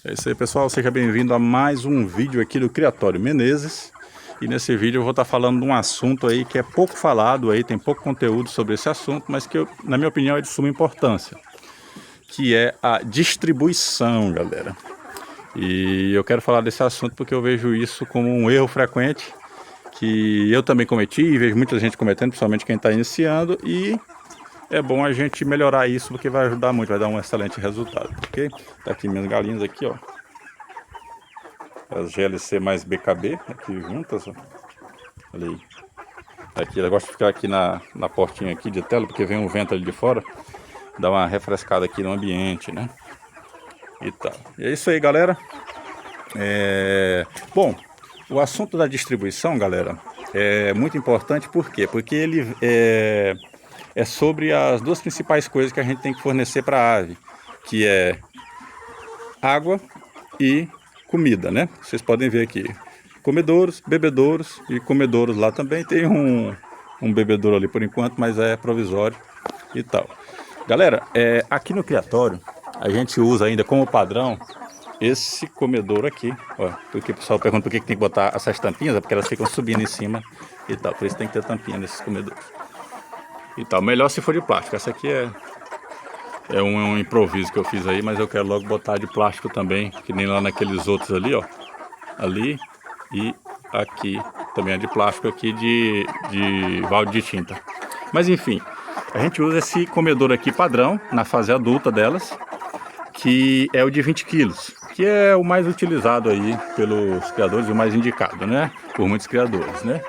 É isso aí, pessoal, seja bem-vindo a mais um vídeo aqui do Criatório Menezes. E nesse vídeo eu vou estar falando de um assunto aí que é pouco falado aí, tem pouco conteúdo sobre esse assunto, mas que na minha opinião é de suma importância, que é a distribuição, galera. E eu quero falar desse assunto porque eu vejo isso como um erro frequente, que eu também cometi e vejo muita gente cometendo, principalmente quem está iniciando, e é bom a gente melhorar isso porque vai ajudar muito, vai dar um excelente resultado, ok? Tá aqui minhas galinhas aqui, ó. As GLC mais BKB aqui juntas, ó. Olha aí. Aqui, ela gosta de ficar aqui na portinha aqui de tela, porque vem um vento ali de fora, dá uma refrescada aqui no ambiente, né? E tal. E é isso aí, galera. Bom, o assunto da distribuição, galera, é muito importante, por quê? Porque ele é sobre as duas principais coisas que a gente tem que fornecer para a ave, que é água e comida, né? Vocês podem ver aqui, comedouros, bebedouros e comedouros lá também. Tem um bebedouro ali por enquanto, mas é provisório e tal. Galera, aqui no criatório a gente usa ainda como padrão esse comedouro aqui, ó, porque o pessoal pergunta por que tem que botar essas tampinhas, é porque elas ficam subindo em cima e tal, por isso tem que ter tampinha nesses comedouros e tal. Melhor se for de plástico. Essa aqui é um improviso que eu fiz aí, mas eu quero logo botar de plástico também, que nem lá naqueles outros ali, ó. Ali e aqui também é de plástico aqui de balde de tinta. Mas enfim, a gente usa esse comedor aqui padrão na fase adulta delas, que é o de 20 quilos, que é o mais utilizado aí pelos criadores e o mais indicado, né? Por muitos criadores, né?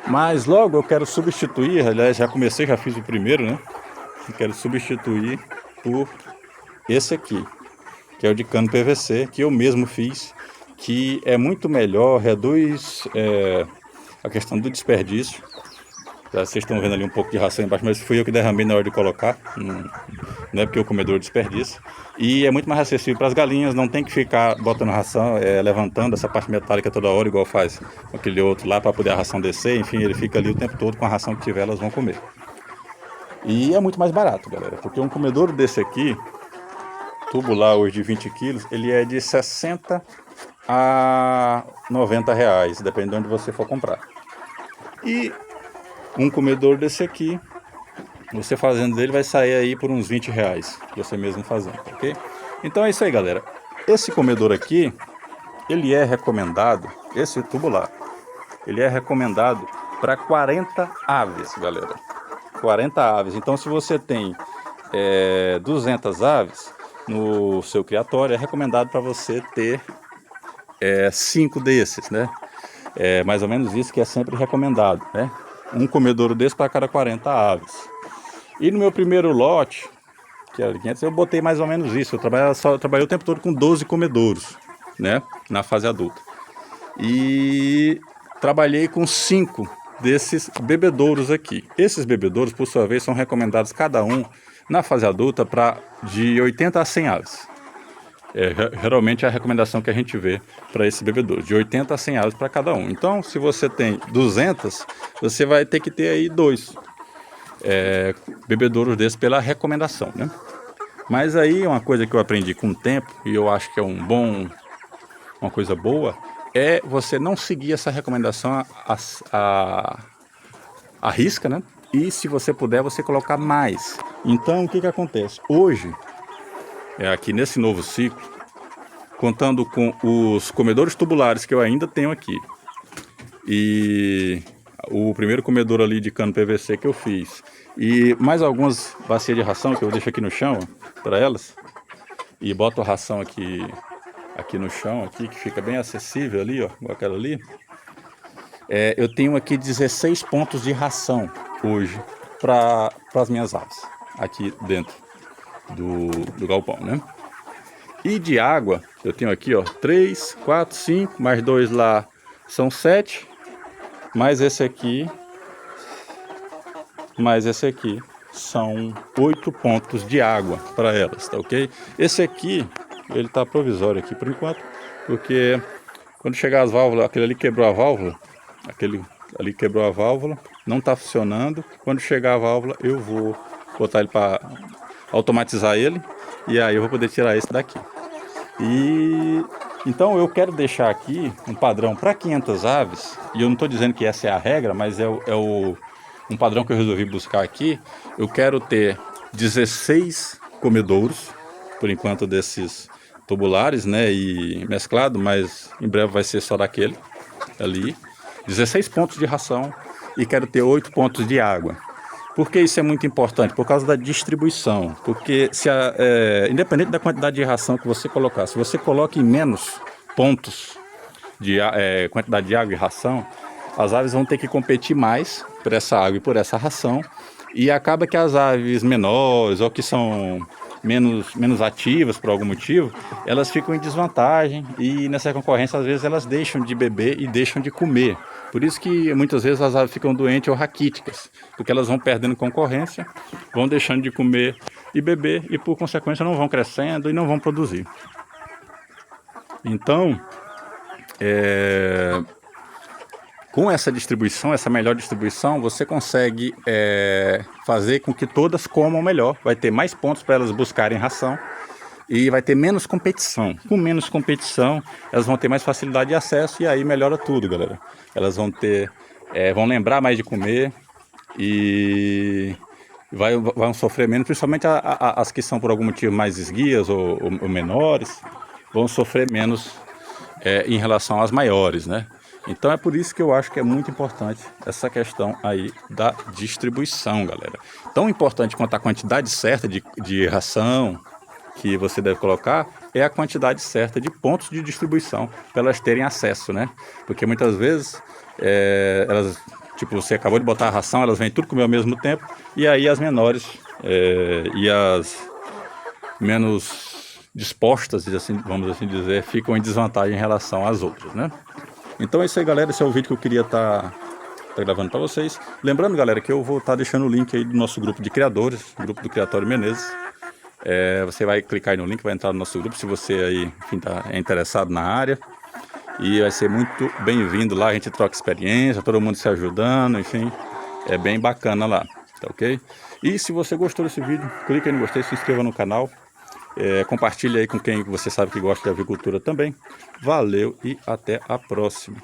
Mas logo eu quero substituir, aliás já comecei, já fiz o primeiro, né? Eu quero substituir por esse aqui, que é o de cano PVC, que eu mesmo fiz, que é muito melhor, reduz a questão do desperdício. Vocês estão vendo ali um pouco de ração embaixo, mas fui eu que derramei na hora de colocar, não é porque o comedor desperdiça. E é muito mais acessível para as galinhas, não tem que ficar botando ração, levantando essa parte metálica toda hora, igual faz aquele outro lá, para poder a ração descer. Enfim, ele fica ali o tempo todo com a ração que tiver, elas vão comer. E é muito mais barato, galera, porque um comedouro desse aqui, tubular hoje de 20 quilos, ele é de 60 a 90 reais, dependendo de onde você for comprar. E um comedor desse aqui, você fazendo dele, vai sair aí por uns 20 reais, você mesmo fazendo, ok? Então é isso aí, galera. Esse comedor aqui, ele é recomendado, esse tubular, ele é recomendado para 40 aves, galera. 40 aves. Então, se você tem 200 aves no seu criatório, é recomendado para você ter 5 desses, né? É mais ou menos isso que é sempre recomendado, né? Um comedouro desse para cada 40 aves. E no meu primeiro lote, que era 500, eu botei mais ou menos isso. Eu trabalhei o tempo todo com 12 comedouros, né? Na fase adulta. E trabalhei com 5 desses bebedouros aqui. Esses bebedouros, por sua vez, são recomendados cada um na fase adulta para de 80 a 100 aves. Geralmente é a recomendação que a gente vê para esse bebedouro, de 80 a 100 aves para cada um. Então, se você tem 200, você vai ter que ter aí 2 bebedouros desses pela recomendação, né? Mas aí uma coisa que eu aprendi com o tempo, e eu acho que é uma coisa boa, é você não seguir essa recomendação à risca, né? E se você puder, você colocar mais. Então, o que acontece? Hoje, aqui nesse novo ciclo, contando com os comedores tubulares que eu ainda tenho aqui, e o primeiro comedor ali de cano PVC que eu fiz, e mais algumas bacias de ração que eu deixo aqui no chão para elas, e boto a ração aqui no chão, aqui, que fica bem acessível ali, ó, igual aquela ali. Eu tenho aqui 16 pontos de ração hoje para as minhas aves, aqui dentro do galpão, né? E de água, eu tenho aqui, ó, 3, 4, 5, mais 2 lá são 7, mais esse aqui são 8 pontos de água para elas, tá ok? Esse aqui, ele tá provisório aqui por enquanto, porque quando chegar as válvulas, aquele ali quebrou a válvula, não tá funcionando. Quando chegar a válvula, eu vou botar ele para automatizar ele, e aí eu vou poder tirar esse daqui. E então eu quero deixar aqui um padrão para 500 aves, e eu não estou dizendo que essa é a regra, mas um padrão que eu resolvi buscar aqui. Eu quero ter 16 comedouros, por enquanto desses tubulares, né, e mesclado, mas em breve vai ser só daquele ali. 16 pontos de ração e quero ter 8 pontos de água. Por que isso é muito importante? Por causa da distribuição. Porque independente da quantidade de ração que você colocar, se você coloca em menos pontos de quantidade de água e ração, as aves vão ter que competir mais por essa água e por essa ração. E acaba que as aves menores ou que são menos ativas por algum motivo, elas ficam em desvantagem e nessa concorrência às vezes elas deixam de beber e deixam de comer. Por isso que muitas vezes as aves ficam doentes ou raquíticas, porque elas vão perdendo concorrência, vão deixando de comer e beber e por consequência não vão crescendo e não vão produzir. Então, com essa distribuição, essa melhor distribuição, você consegue fazer com que todas comam melhor. Vai ter mais pontos para elas buscarem ração e vai ter menos competição. Com menos competição, elas vão ter mais facilidade de acesso e aí melhora tudo, galera. Elas vão lembrar mais de comer e vão sofrer menos, principalmente as que são por algum motivo mais esguias ou menores, vão sofrer menos em relação às maiores, né? Então é por isso que eu acho que é muito importante essa questão aí da distribuição, galera. Tão importante quanto a quantidade certa de ração que você deve colocar é a quantidade certa de pontos de distribuição para elas terem acesso, né? Porque muitas vezes elas, tipo, você acabou de botar a ração, elas vêm tudo comer ao mesmo tempo e aí as menores e as menos dispostas, assim, vamos assim dizer, ficam em desvantagem em relação às outras, né? Então é isso aí, galera, esse é o vídeo que eu queria estar gravando para vocês. Lembrando, galera, que eu vou estar deixando o link aí do nosso grupo de criadores, grupo do Criatório Menezes. Você vai clicar aí no link, vai entrar no nosso grupo se você aí, enfim, é interessado na área. E vai ser muito bem-vindo lá, a gente troca experiência, todo mundo se ajudando, enfim, é bem bacana lá, tá ok? E se você gostou desse vídeo, clique aí no gostei, se inscreva no canal. Compartilhe aí com quem você sabe que gosta de avicultura também. Valeu e até a próxima.